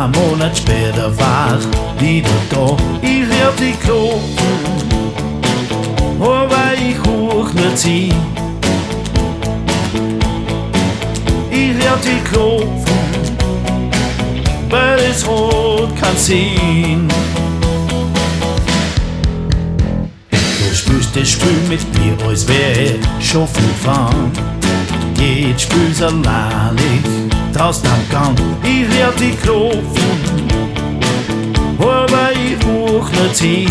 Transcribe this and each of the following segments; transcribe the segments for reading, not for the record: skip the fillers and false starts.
paar Monate später war wieder da. Ich hör die klopfen, aber ich hoch nicht sie. Ich hör die klopfen, weil es rot kann sehen. Du spürst das Spiel mit mir, als wär schon viel fahren. Jetzt spür's alleinig draußen am Gang. Ich hör die klopfen, aber ich hoch nicht sie.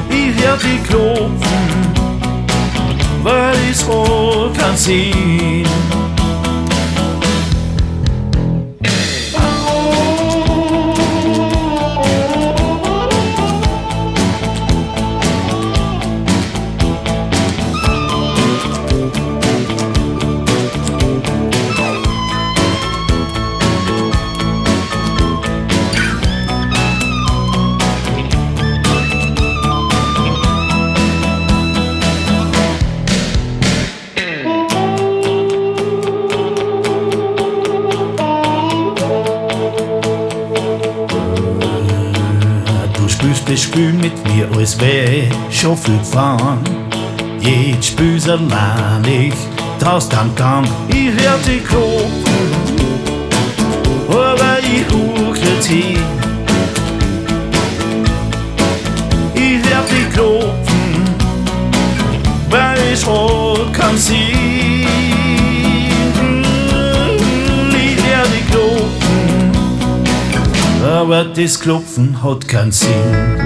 Ich hör die klopfen, weil ich's rot kann sehen. Das Spiel mit mir, als wär schon viel gefahren. Jetzt spür's alleinig draußen am Gang. Ich hör die klopfen, aber ich hoch nicht hin. Ich hör die klopfen, weil ich rot kann sehen. Ich hör die klopfen, aber das Klopfen hat keinen Sinn.